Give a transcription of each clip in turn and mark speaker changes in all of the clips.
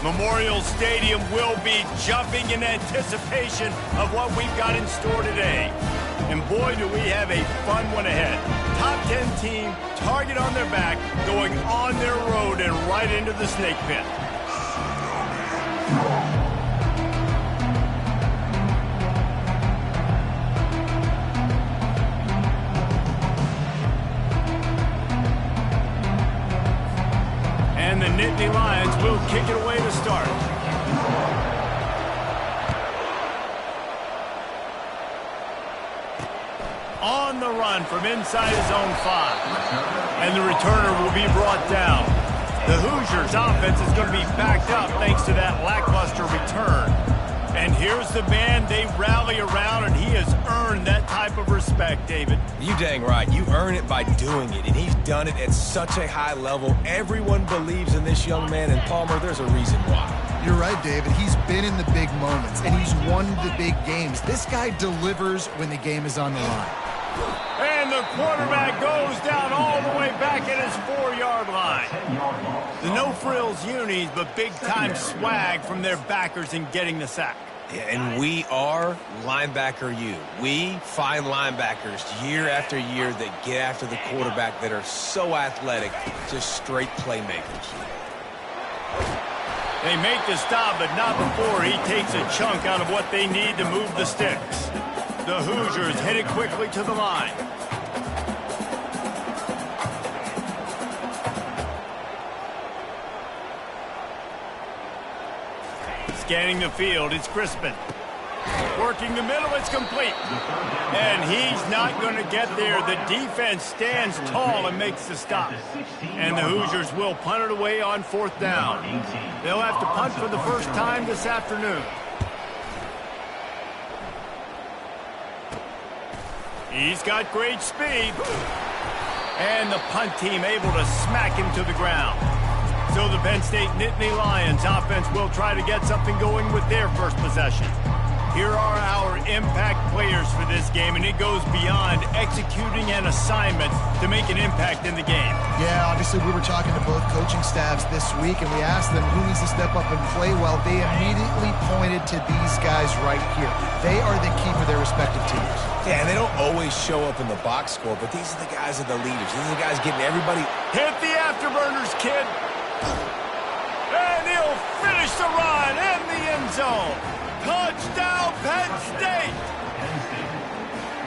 Speaker 1: Memorial Stadium will be jumping in anticipation of what we've got in store today. And boy, do we have a fun one ahead. Top 10 team, target on their back, going on their road and right into the snake pit. And the Nittany Lions will kick it away to start. On the run from inside his own 5. And the returner will be brought down. The Hoosiers' offense is going to be backed up thanks to that lackluster return. And here's the man they rally around, and he has earned that type of respect, David.
Speaker 2: You dang right. You earn it by doing it, and he's done it at such a high level. Everyone believes in this young man, and Palmer, there's a reason why.
Speaker 3: You're right, David. He's been in the big moments, and he's won the big games. This guy delivers when the game is on the line.
Speaker 1: And the quarterback goes down all the way back at his 4-yard line. The no-frills unis, but big-time swag from their backers in getting the sack.
Speaker 2: Yeah, and we are linebacker U. We find linebackers year after year that get after the quarterback that are so athletic, just straight playmakers.
Speaker 1: They make the stop, but not before he takes a chunk out of what they need to move the sticks. The Hoosiers headed quickly to the line. Scanning the field, it's Crispin. Working the middle, it's complete. And he's not going to get there. The defense stands tall and makes the stop. And the Hoosiers will punt it away on 4th down. They'll have to punt for the first time this afternoon. He's got great speed. And the punt team able to smack him to the ground. So the Penn State Nittany Lions offense will try to get something going with their first possession. Here are our impact players for this game, and it goes beyond executing an assignment to make an impact in the game.
Speaker 3: Yeah, obviously we were talking to both coaching staffs this week, and we asked them who needs to step up and play well. They immediately pointed to these guys right here. They are the key for their respective teams.
Speaker 2: Yeah, and they don't always show up in the box score, but these are the guys that are the leaders. These are the guys getting everybody.
Speaker 1: Hit the afterburners, kid. And he'll finish the run in the end zone. Touchdown, Penn State!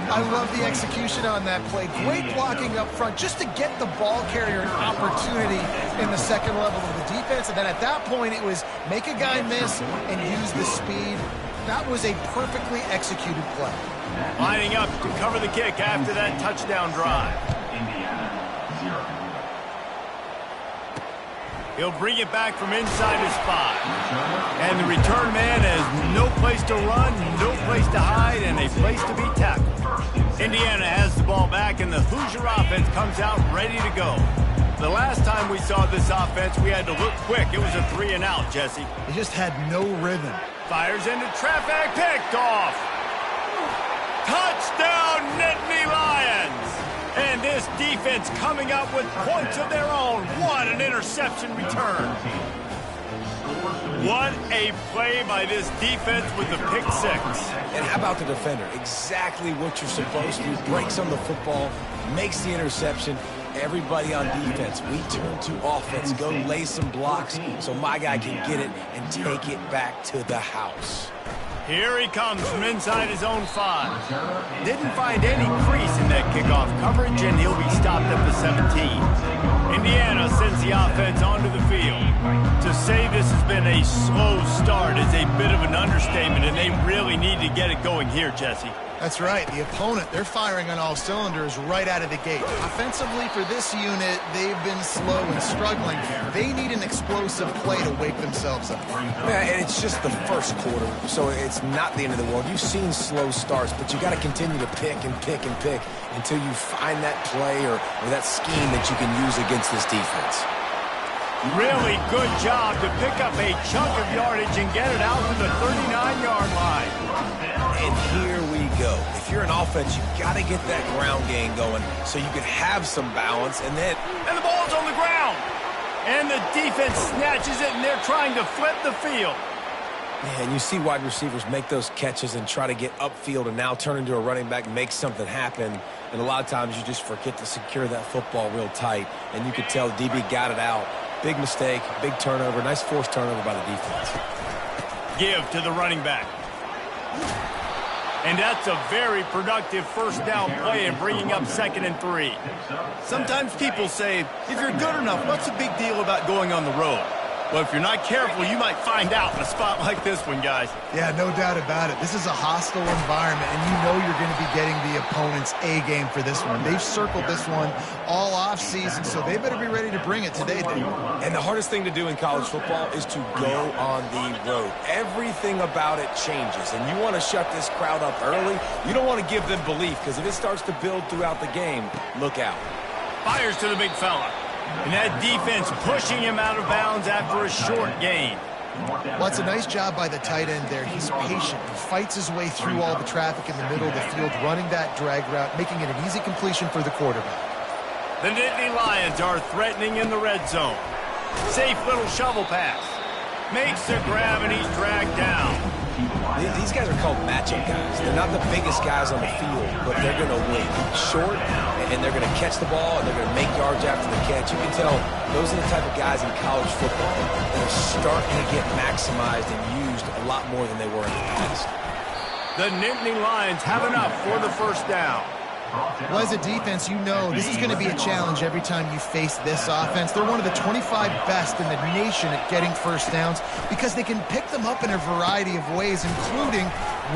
Speaker 3: I love the execution on that play. Great blocking up front just to get the ball carrier an opportunity in the second level of the defense. And then at that point, it was make a guy miss and use the speed. That was a perfectly executed play.
Speaker 1: Lining up to cover the kick after that touchdown drive. He'll bring it back from inside his 5. And the return man has no place to run, no place to hide, and a place to be tackled. Indiana has the ball back, and the Hoosier offense comes out ready to go. The last time we saw this offense, we had to look quick. It was a 3-and-out, Jesse.
Speaker 3: They just had no rhythm.
Speaker 1: Fires into traffic, picked off. Touchdown, Nittany Lions! And this defense coming up with points of their own. What an interception return. What a play by this defense with the pick 6.
Speaker 2: And how about the defender? Exactly what you're supposed to do. Breaks on the football, makes the interception. Everybody on defense, we turn to offense. Go lay some blocks so my guy can get it and take it back to the house.
Speaker 1: Here he comes from inside his own 5. Didn't find any crease in that kickoff coverage, and he'll be stopped at the 17. Indiana sends the offense onto the field. To say this has been a slow start is a bit of an understatement, and they really need to get it going here, Jesse.
Speaker 3: That's right. The opponent, they're firing on all cylinders right out of the gate. Offensively, for this unit, they've been slow and struggling. They need an explosive play to wake themselves up.
Speaker 2: Yeah, and it's just the first quarter, so it's not the end of the world. You've seen slow starts, but you got to continue to pick and pick and pick until you find that play or that scheme that you can use against this defense.
Speaker 1: Really good job to pick up a chunk of yardage and get it out to the 39-yard line.
Speaker 2: And here we go. If you're an offense, you've got to get that ground game going so you can have some balance, and the ball's on the ground.
Speaker 1: And the defense snatches it, and they're trying to flip the field.
Speaker 2: Yeah, and you see wide receivers make those catches and try to get upfield and now turn into a running back and make something happen. And a lot of times you just forget to secure that football real tight. And you could tell the DB got it out. Big mistake, big turnover, nice forced turnover by the defense.
Speaker 1: Give to the running back. And that's a very productive first down play and bringing up 2nd and 3. Sometimes people say, if you're good enough, what's the big deal about going on the road? Well, if you're not careful, you might find out in a spot like this one, guys.
Speaker 3: Yeah, no doubt about it. This is a hostile environment, and you know you're going to be getting the opponent's A game for this one. They've circled this one all offseason, so they better be ready to bring it today, Dave.
Speaker 2: And the hardest thing to do in college football is to go on the road. Everything about it changes, and you want to shut this crowd up early. You don't want to give them belief, because if it starts to build throughout the game, look out.
Speaker 1: Fires to the big fella. And that defense pushing him out of bounds after a short gain.
Speaker 3: Well, it's a nice job by the tight end there. He's patient. He fights his way through all the traffic in the middle of the field, running that drag route, making it an easy completion for the quarterback.
Speaker 1: The Nittany Lions are threatening in the red zone. Safe little shovel pass. Makes the grab, and he's dragged down.
Speaker 2: These guys are called matchup guys. They're not the biggest guys on the field, but they're going to win. Short, and they're going to catch the ball, and they're going to make yards after the catch. You can tell those are the type of guys in college football that are starting to get maximized and used a lot more than they were in the past.
Speaker 1: The Nittany Lions have enough for the first down.
Speaker 3: Well, as a defense, you know this is going to be a challenge every time you face this offense. They're one of the 25 best in the nation at getting first downs because they can pick them up in a variety of ways, including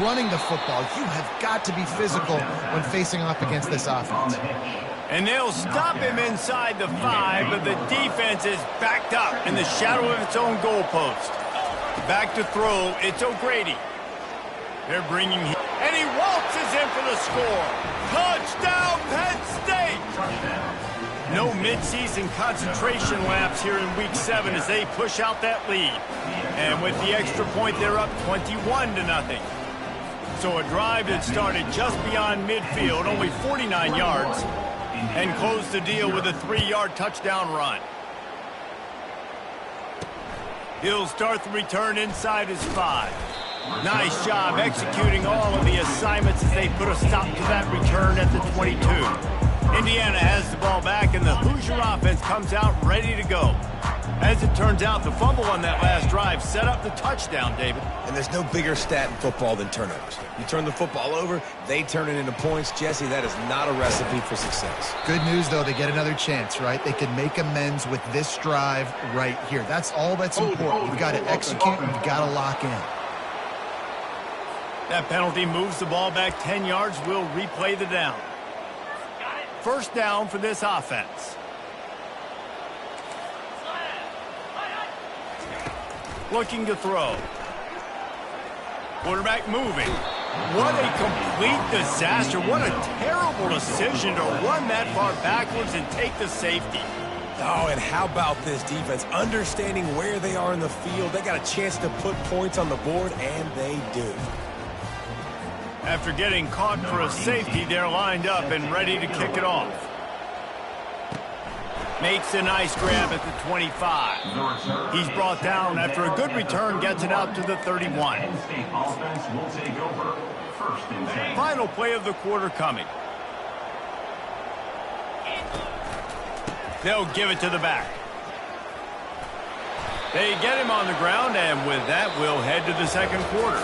Speaker 3: running the football. You have got to be physical when facing off against this offense.
Speaker 1: And they'll stop him inside the 5, but the defense is backed up in the shadow of its own goalpost. Back to throw, it's O'Grady. They're bringing him, and he waltzes in for the score. Touchdown, Penn State! No midseason concentration laps here in Week 7 as they push out that lead. And with the extra point, they're up 21-0. So a drive that started just beyond midfield, only 49 yards, and closed the deal with a 3-yard touchdown run. He'll start the return inside his 5. Nice job executing all of the assignments as they put a stop to that return at the 22. Indiana has the ball back, and the Hoosier offense comes out ready to go. As it turns out, the fumble on that last drive set up the touchdown, David.
Speaker 2: And there's no bigger stat in football than turnovers. You turn the football over, they turn it into points. Jesse, that is not a recipe for success.
Speaker 3: Good news, though, they get another chance, right? They can make amends with this drive right here. That's all that's important. You've got to execute, and you've got to lock in.
Speaker 1: That penalty moves the ball back 10 yards. We'll replay the down. First down for this offense. Looking to throw. Quarterback moving. What a complete disaster. What a terrible decision to run that far backwards and take the safety.
Speaker 2: Oh, and how about this defense? Understanding where they are in the field. They got a chance to put points on the board, and they do.
Speaker 1: After getting caught for a safety, they're lined up and ready to kick it off. Makes a nice grab at the 25. He's brought down after a good return, gets it out to the 31. Final play of the quarter coming. They'll give it to the back. They get him on the ground, and with that, we'll head to the second quarter.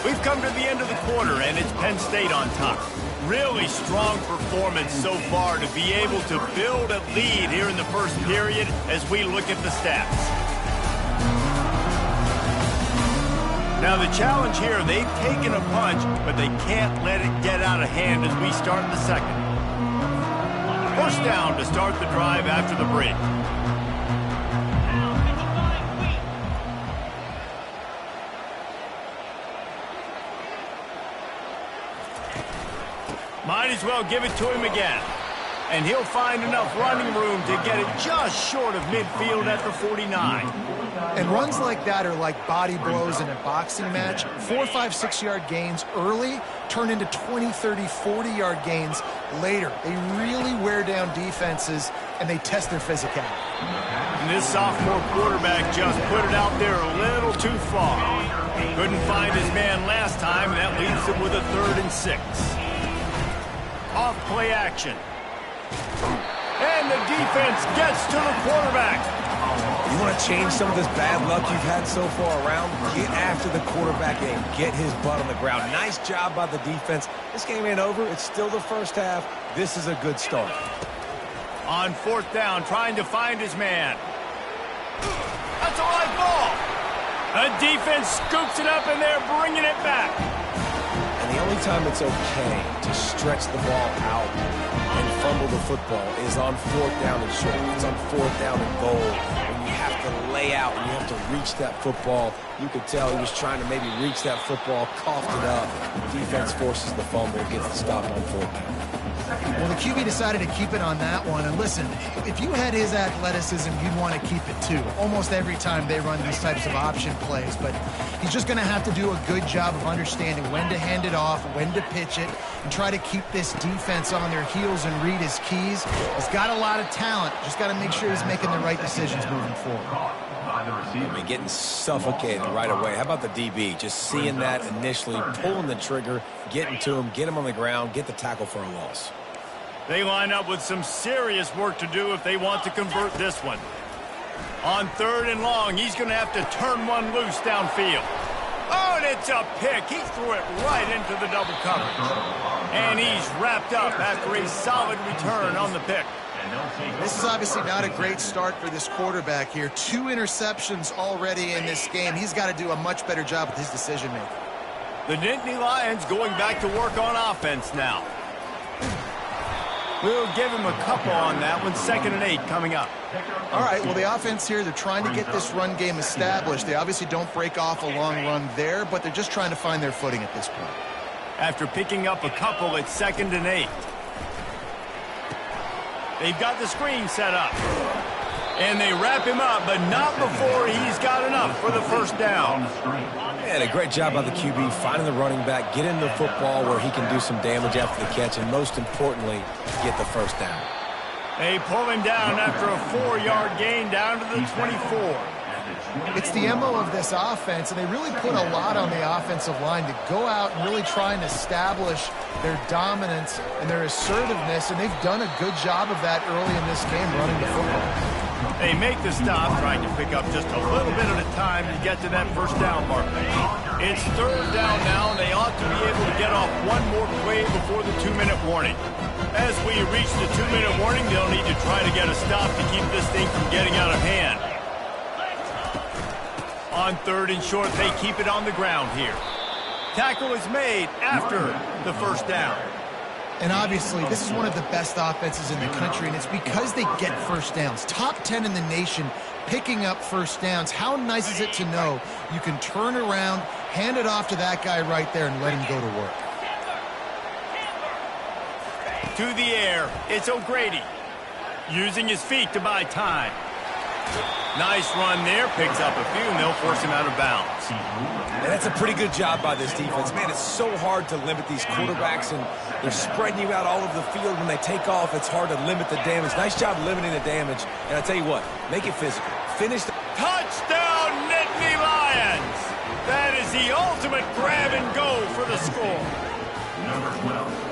Speaker 1: We've come to the end of the quarter, and it's Penn State on top. Really strong performance so far to be able to build a lead here in the first period as we look at the stats. Now the challenge here, they've taken a punch, but they can't let it get out of hand as we start the second. First down to start the drive after the break. Might as well give it to him again. And he'll find enough running room to get it just short of midfield at the 49.
Speaker 3: And runs like that are like body blows in a boxing match. 4, 5, 6-yard gains early turn into 20, 30, 40-yard gains later. They really wear down defenses, and they test their physicality.
Speaker 1: And this sophomore quarterback just put it out there a little too far. Couldn't find his man last time, and that leaves him with a 3rd and 6. Off play action. And the defense gets to the quarterback.
Speaker 2: You want to change some of this bad luck you've had so far around? Get after the quarterback and get his butt on the ground. Nice job by the defense. This game ain't over. It's still the first half. This is a good start.
Speaker 1: On 4th down, trying to find his man. That's a live ball. The defense scoops it up, and they're bringing it back.
Speaker 2: And the only time it's okay to stretch the ball out and fumble the football is on 4th down and short. It's on 4th down and goal. When you have to lay out and you have to reach that football, you could tell he was trying to maybe reach that football, coughed it up. Defense forces the fumble, gets the stop on 4th down.
Speaker 3: Well, the QB decided to keep it on that one. And listen, if you had his athleticism, you'd want to keep it too. Almost every time they run these types of option plays. But he's just going to have to do a good job of understanding when to hand it off, when to pitch it, and try to keep this defense on their heels and read his keys. He's got a lot of talent. Just got to make sure he's making the right decisions moving forward.
Speaker 2: I mean, getting suffocated right away. How about the DB? Just seeing that initially, pulling the trigger, getting to him, get him on the ground, get the tackle for a loss.
Speaker 1: They line up with some serious work to do if they want to convert this one. On 3rd and long, he's going to have to turn one loose downfield. Oh, and it's a pick. He threw it right into the double coverage. And he's wrapped up after a solid return on the pick.
Speaker 3: This is obviously not a great start for this quarterback here. 2 interceptions already in this game. He's got to do a much better job with his decision-making.
Speaker 1: The Nittany Lions going back to work on offense now. We'll give him a couple on that one. 2nd and 8 coming up.
Speaker 3: All right, well, the offense here, they're trying to get this run game established. They obviously don't break off a long run there, but they're just trying to find their footing at this point.
Speaker 1: After picking up a couple, it's 2nd and 8. They've got the screen set up. And they wrap him up, but not before he's got enough for the 1st down.
Speaker 2: And a great job by the QB finding the running back, getting the football where he can do some damage after the catch, and most importantly, get the 1st down.
Speaker 1: They pull him down after a 4-yard gain down to the 24.
Speaker 3: It's the MO of this offense, and they really put a lot on the offensive line to go out and really try and establish their dominance and their assertiveness, and they've done a good job of that early in this game running the football.
Speaker 1: They make the stop, trying to pick up just a little bit at a time to get to that 1st down mark. It's 3rd down now, and they ought to be able to get off one more play before the 2-minute warning. As we reach the 2-minute warning, they'll need to try to get a stop to keep this thing from getting out of hand. On 3rd and short, they keep it on the ground here. Tackle is made after the 1st down.
Speaker 3: And obviously, this is one of the best offenses in the country, and it's because they get 1st downs. Top 10 in the nation picking up 1st downs. How nice is it to know you can turn around, hand it off to that guy right there, and let him go to work?
Speaker 1: To the air, it's O'Grady. Using his feet to buy time. Nice run there, picks up a few, and they'll force him out of bounds.
Speaker 2: And that's a pretty good job by this defense. Man, it's so hard to limit these quarterbacks, and they're spreading you out all over the field. When they take off, it's hard to limit the damage. Nice job limiting the damage. And I tell you what, make it physical. Finish the...
Speaker 1: Touchdown, Nittany Lions! That is the ultimate grab and go for the score.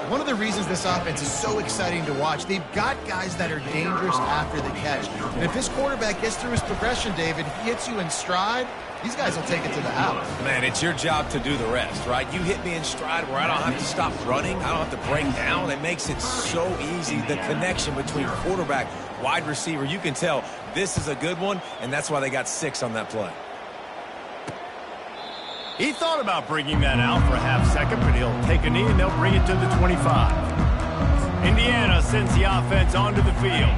Speaker 3: One of the reasons this offense is so exciting to watch, they've got guys that are dangerous after the catch. And if this quarterback gets through his progression, David, he hits you in stride, these guys will take it to the house.
Speaker 2: Man, it's your job to do the rest, right? You hit me in stride where I don't have to stop running. I don't have to break down. It makes it so easy. The connection between quarterback, wide receiver, you can tell this is a good one, and that's why they got 6 on that play.
Speaker 1: He thought about bringing that out for a half-second, but he'll take a knee and they'll bring it to the 25. Indiana sends the offense onto the field.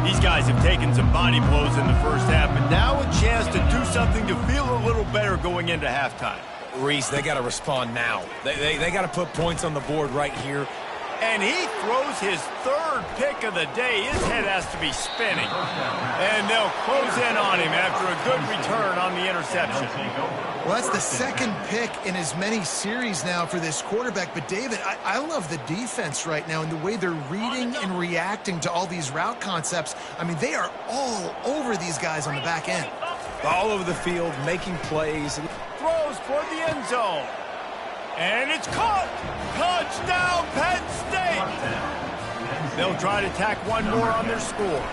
Speaker 1: These guys have taken some body blows in the 1st half, but now a chance to do something to feel a little better going into halftime.
Speaker 2: Reese, they got to respond now. They got to put points on the board right here.
Speaker 1: And he throws his third pick of the day. His head has to be spinning. And they'll close in on him after a good return on the interception.
Speaker 3: Well, that's the second pick in as many series now for this quarterback. But, David, I love the defense right now and the way they're reading and reacting to all these route concepts. I mean, they are all over these guys on the back end.
Speaker 2: All over the field, making plays.
Speaker 1: Throws toward the end zone. And it's caught. Touchdown, Penn State. They'll try to tack one more on their score.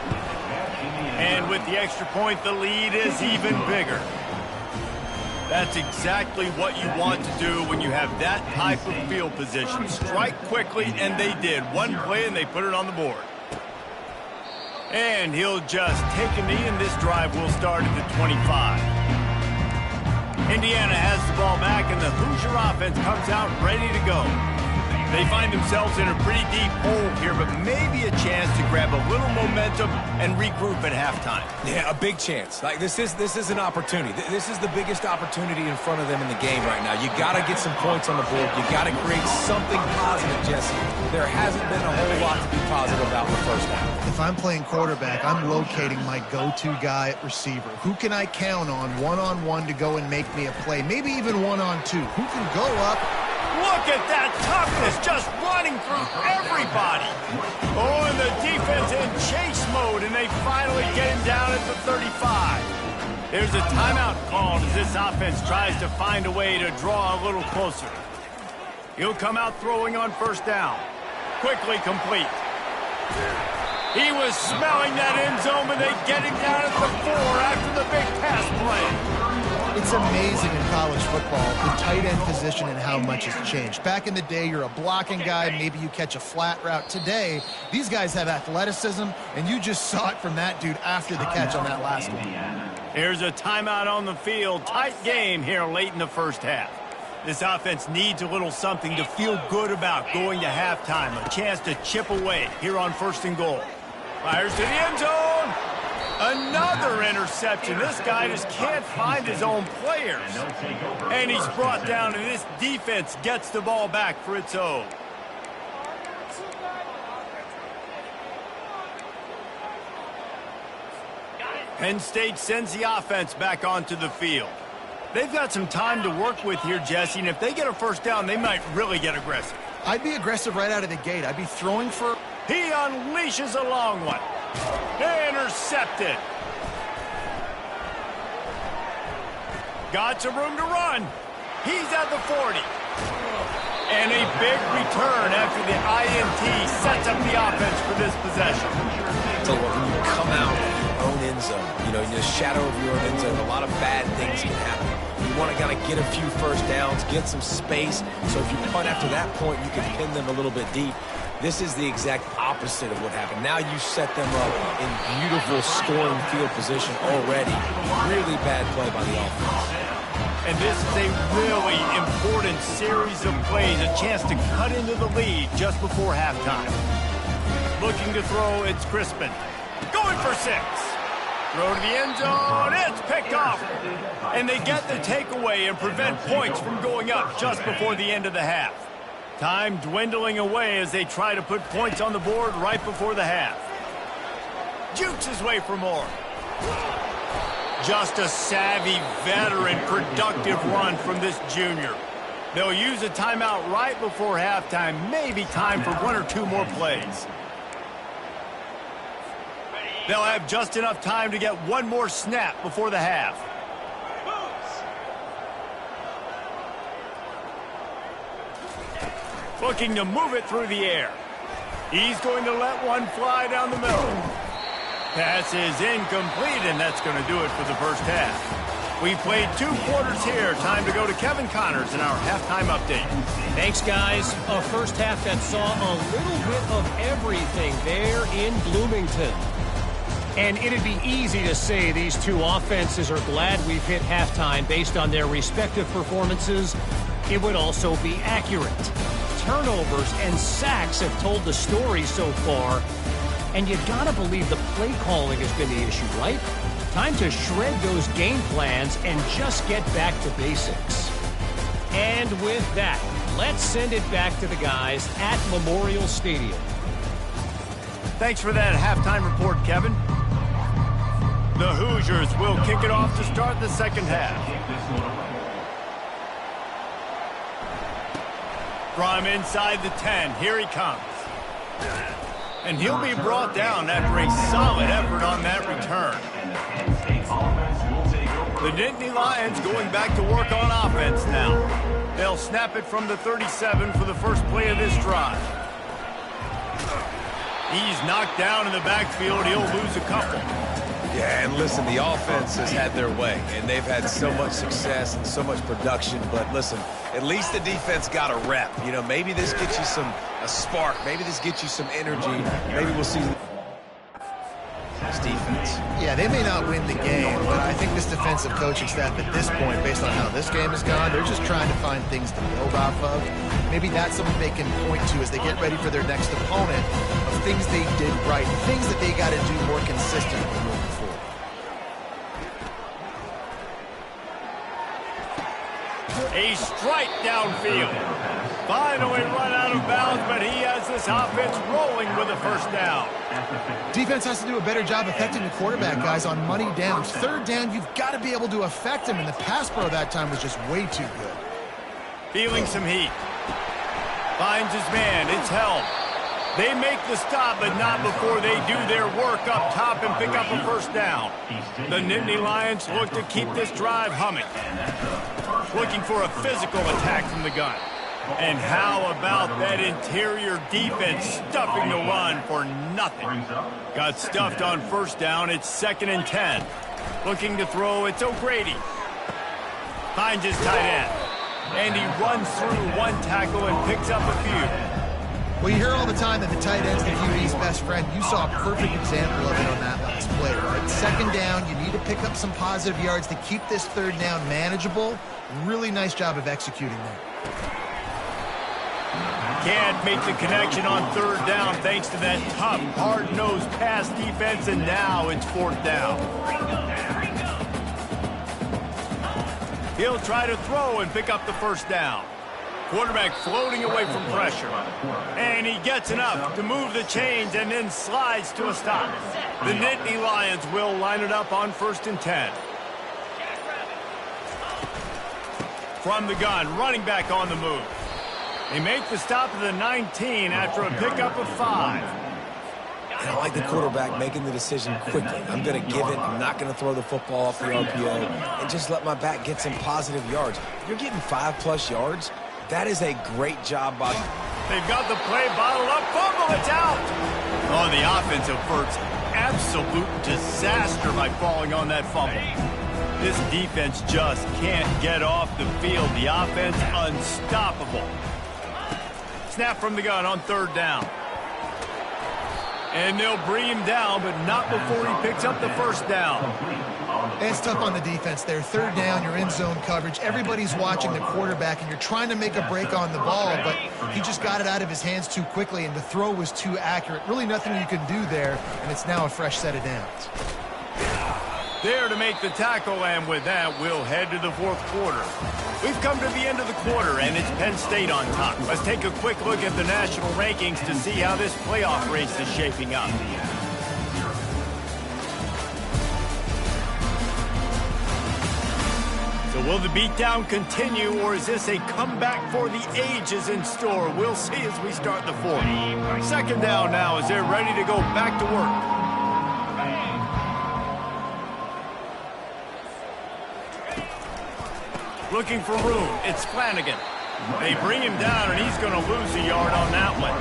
Speaker 1: And with the extra point, the lead is even bigger. That's exactly what you want to do when you have that type of field position. Strike quickly, and they did. One play, and they put it on the board. And he'll just take a knee, and this drive will start at the 25. Indiana has the ball back, and the Hoosier offense comes out ready to go. They find themselves in a pretty deep hole here, but maybe a chance to grab a little momentum and regroup at halftime.
Speaker 2: Yeah, a big chance. Like this is an opportunity. This is the biggest opportunity in front of them in the game right now. You got to get some points on the board. You got to create something positive, Jesse. There hasn't been a whole lot to be positive about in the first half.
Speaker 3: If I'm playing quarterback, I'm locating my go-to guy at receiver. Who can I count on one-on-one to go and make me a play? Maybe even one-on-two. Who can go up?
Speaker 1: Look at that toughness, just running through everybody. Oh, and the defense in chase mode, and they finally get him down at the 35. There's a timeout called as this offense tries to find a way to draw a little closer. He'll come out throwing on first down. Quickly complete. He was smelling that end zone, and they get him down at the 4 after the big pass play.
Speaker 3: It's amazing in college football, the tight end position and how much has changed. Back in the day, you're a blocking guy, maybe you catch a flat route. Today, these guys have athleticism, and you just saw it from that dude after the catch on that last one.
Speaker 1: Here's a timeout on the field. Tight game here late in the first half. This offense needs a little something to feel good about going to halftime. A chance to chip away here on 1st and goal. Fires to the end zone. Another interception. This guy just can't find his own players. And he's brought down, and this defense gets the ball back for its own. Penn State sends the offense back onto the field. They've got some time to work with here, Jesse, and if they get a first down, they might really get aggressive.
Speaker 3: I'd be aggressive right out of the gate. I'd be throwing for...
Speaker 1: He unleashes a long one. Intercepted. Got some room to run. He's at the 40. And a big return after the INT sets up the offense for this possession.
Speaker 2: Tell you what, when you come out of your own end zone, in the shadow of your own end zone, a lot of bad things can happen. You want to kind of get a few first downs, get some space. So if you punt after that point, you can pin them a little bit deep. This is the exact opposite of what happened. Now you set them up in beautiful scoring field position already. Really bad play by the offense.
Speaker 1: And this is a really important series of plays, a chance to cut into the lead just before halftime. Looking to throw, it's Crispin. Going for 6. Throw to the end zone, it's picked off. And they get the takeaway and prevent points from going up just before the end of the half. Time dwindling away as they try to put points on the board right before the half. Jukes his way for more. Just a savvy, veteran, productive run from this junior. They'll use a timeout right before halftime. Maybe time for 1 or 2 more plays. They'll have just enough time to get 1 more snap before the half. Looking to move it through the air. He's going to let one fly down the middle. Pass is incomplete, and that's going to do it for the first half. We played 2 quarters here. Time to go to Kevin Connors in our halftime update.
Speaker 4: Thanks, guys. A first half that saw a little bit of everything there in Bloomington. And it'd be easy to say these 2 offenses are glad we've hit halftime based on their respective performances. It would also be accurate. Turnovers and sacks have told the story so far. And you gotta believe the play calling has been the issue, right? Time to shred those game plans and just get back to basics. And with that, Let's send it back to the guys at Memorial Stadium.
Speaker 1: Thanks for that halftime report, Kevin. The Hoosiers will kick it off to start the second half. From inside the 10, here he comes. And he'll be brought down after a solid effort on that return. The Nittany Lions going back to work on offense now. They'll snap it from the 37 for the first play of this drive. He's knocked down in the backfield. He'll lose a couple.
Speaker 2: Yeah, and listen, the offense has had their way, and they've had so much success and so much production. But listen, at least the defense got a rep. You know, maybe this gets you a spark. Maybe this gets you some energy. Maybe we'll see this defense.
Speaker 3: Yeah, they may not win the game, but I think this defensive coaching staff at this point, based on how this game has gone, they're just trying to find things to build off of. Maybe that's something they can point to as they get ready for their next opponent, of things they did right, things that they got to do more consistently moving forward.
Speaker 1: A strike downfield. Finally run out of bounds, but he has this offense rolling with a first down.
Speaker 3: Defense has to do a better job affecting the quarterback, guys, on money downs. Third down, you've got to be able to affect him, and the pass pro that time was just way too good.
Speaker 1: Feeling some heat. Finds his man. It's held. They make the stop, but not before they do their work up top and pick up a first down. The Nittany Lions look to keep this drive humming. Looking for a physical attack from the gun. And how about that interior defense stuffing the run for nothing? Got stuffed on first down. It's 2nd and 10. Looking to throw. It's O'Grady. Finds his tight end. And he runs through one tackle and picks up a few.
Speaker 3: Well, you hear all the time that the tight end's the QB's best friend. You saw a perfect example of it on that last play, right? 2nd down, you need to pick up some positive yards to keep this third down manageable. Really nice job of executing there.
Speaker 1: Can't make the connection on third down thanks to that tough, hard-nosed pass defense, and now it's 4th down. He'll try to throw and pick up the first down. Quarterback floating away from pressure. And he gets enough to move the chains and then slides to a stop. The Nittany Lions will line it up on 1st and 10. From the gun, running back on the move. They make the stop at the 19 after a pickup of 5.
Speaker 2: And I like the quarterback making the decision quickly. I'm going to give it. I'm not going to throw the football off the RPO and just let my back get some positive yards. If you're getting 5+ yards, that is a great job by...
Speaker 1: They've got the play bottled up. Fumble, it's out. Oh, the offense averts absolute disaster by falling on that fumble. This defense just can't get off the field. The offense unstoppable. Snap from the gun on 3rd down. And they'll bring him down, but not before he picks up the first down.
Speaker 3: It's tough on the defense there. 3rd down, you're in zone coverage. Everybody's watching the quarterback, and you're trying to make a break on the ball, but he just got it out of his hands too quickly, and the throw was too accurate. Really nothing you can do there, and it's now a fresh set of downs.
Speaker 1: There to make the tackle, and with that, we'll head to the 4th quarter. We've come to the end of the quarter, and it's Penn State on top. Let's take a quick look at the national rankings to see how this playoff race is shaping up. So will the beatdown continue, or is this a comeback for the ages in store? We'll see as we start the 4th. 2nd down now as they're ready to go back to work. Looking for room. It's Flanagan. They bring him down, and he's going to lose a yard on that one.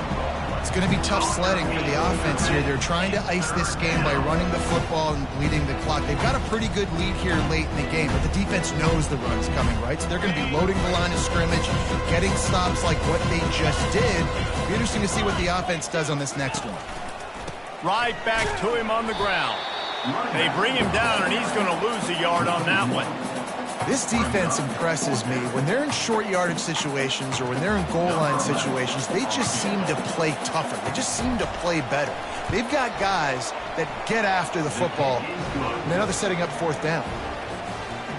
Speaker 3: It's going to be tough sledding for the offense here. They're trying to ice this game by running the football and bleeding the clock. They've got a pretty good lead here late in the game, but the defense knows the run's coming, right? So they're going to be loading the line of scrimmage, getting stops like what they just did. It'll be interesting to see what the offense does on this next one.
Speaker 1: Right back to him on the ground. They bring him down, and he's going to lose a yard on that one.
Speaker 3: This defense impresses me. When they're in short yardage situations or when they're in goal line situations, they just seem to play tougher. They just seem to play better. They've got guys that get after the football. And now they're setting up 4th down.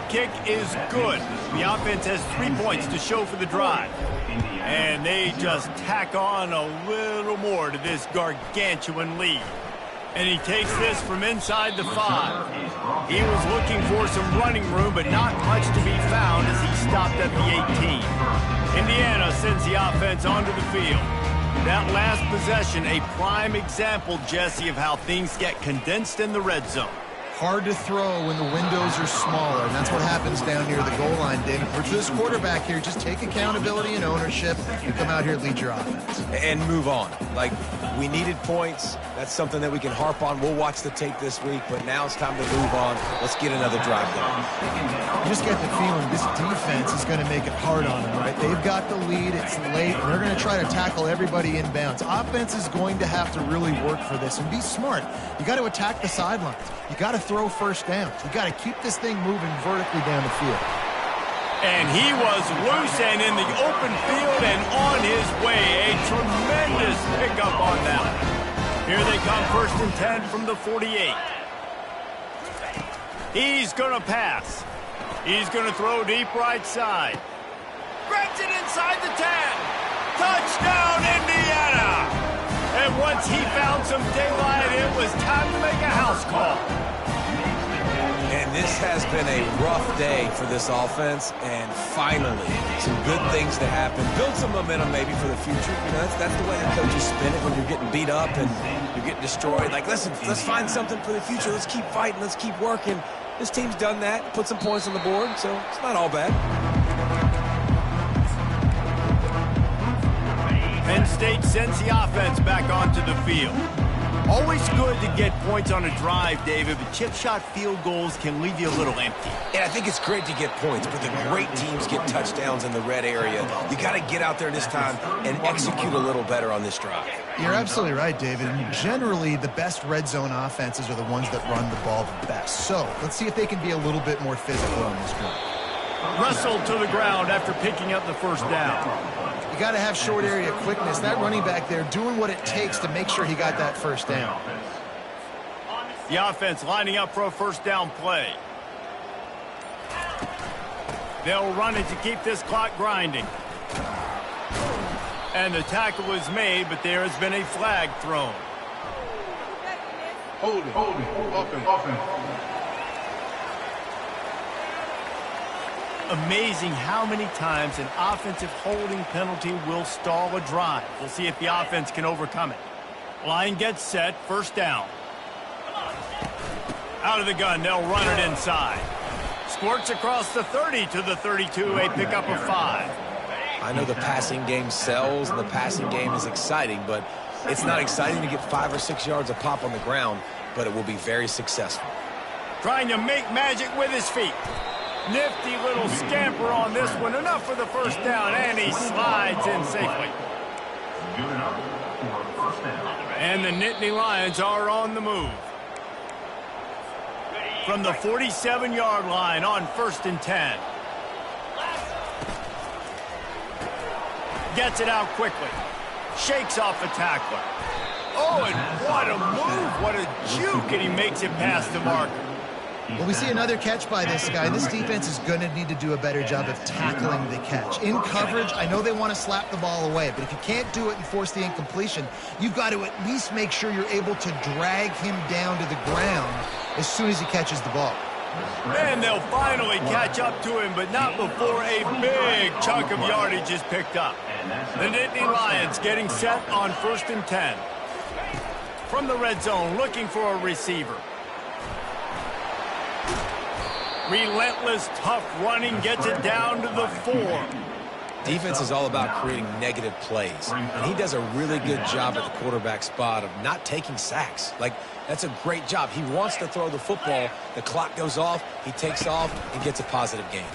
Speaker 1: kick is good. The offense has 3 points to show for the drive. And they just tack on a little more to this gargantuan lead. And he takes this from inside the 5. He was looking for some running room, but not much to be found as he stopped at the 18. Indiana sends the offense onto the field. That last possession, a prime example, Jesse, of how things get condensed in the red zone.
Speaker 3: Hard to throw when the windows are smaller, and that's what happens down near the goal line, David. For this quarterback here, just take accountability and ownership and come out here and lead your offense.
Speaker 2: And move on. Like, we needed points. That's something that we can harp on. We'll watch the tape this week, but now it's time to move on. Let's get another drive going.
Speaker 3: You just get the feeling this defense is going to make it hard on them, right? They've got the lead. It's late, and they're going to try to tackle everybody inbounds. Offense is going to have to really work for this and be smart. You got to attack the sidelines. You got to throw first downs. You got to keep this thing moving vertically down the field.
Speaker 1: And he was loose and in the open field and on his way. A tremendous pickup on that. Here they come, 1st and 10 from the 48. He's going to pass. He's going to throw deep right side. Grabs it inside the 10. Touchdown, Indiana! And once he found some daylight, it was time to make a house call.
Speaker 2: And this has been a rough day for this offense, and finally, some good things to happen. Build some momentum maybe for the future. You know, that's the way the coaches spin it when you're getting beat up and you're getting destroyed. Like, listen, let's find something for the future. Let's keep fighting. Let's keep working. This team's done that, put some points on the board, so it's not all bad.
Speaker 1: Penn State sends the offense back onto the field. Always good to get points on a drive, David, but chip shot field goals can leave you a little empty.
Speaker 2: And I think it's great to get points, but the great teams get touchdowns in the red area. You got to get out there this time and execute a little better on this drive.
Speaker 3: You're absolutely right, David. And generally, the best red zone offenses are the ones that run the ball the best. So let's see if they can be a little bit more physical on this drive.
Speaker 1: Wrestled to the ground after picking up the first down.
Speaker 3: You got to have short area quickness. That running back there doing what it takes to make sure he got that first down.
Speaker 1: The offense lining up for a first down play. They'll run it to keep this clock grinding. And the tackle is made, but there has been a flag thrown.
Speaker 5: Hold it. Offense.
Speaker 1: Amazing how many times an offensive holding penalty will stall a drive. We'll see if the offense can overcome it. Line gets set, first down. Out of the gun, they'll run it inside. Squirts across the 30 to the 32, a pickup of 5.
Speaker 2: I know the passing game sells and the passing game is exciting, but it's not exciting to get 5 or 6 yards of pop on the ground, but it will be very successful.
Speaker 1: Trying to make magic with his feet. Nifty little scamper on this one. Enough for the first down, and he slides in safely. And the Nittany Lions are on the move. From the 47-yard line on 1st and 10. Gets it out quickly. Shakes off a tackler. Oh, and what a move. What a juke, and he makes it past the marker.
Speaker 3: Well, we see another catch by this guy. This defense is going to need to do a better job of tackling the catch. In coverage, I know they want to slap the ball away, but if you can't do it and force the incompletion, you've got to at least make sure you're able to drag him down to the ground as soon as he catches the ball.
Speaker 1: And they'll finally catch up to him, but not before a big chunk of yardage is picked up. The Nittany Lions getting set on 1st and 10. From the red zone, looking for a receiver. Relentless, tough running gets it down to the 4.
Speaker 2: Defense is all about creating negative plays, and he does a really good job at the quarterback spot of not taking sacks. Like, that's a great job. He wants to throw the football. The clock goes off. He takes off and gets a positive gain.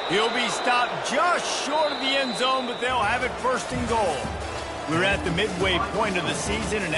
Speaker 1: He'll be stopped just short of the end zone, but they'll have it 1st and goal. We're at the midway point of the season, and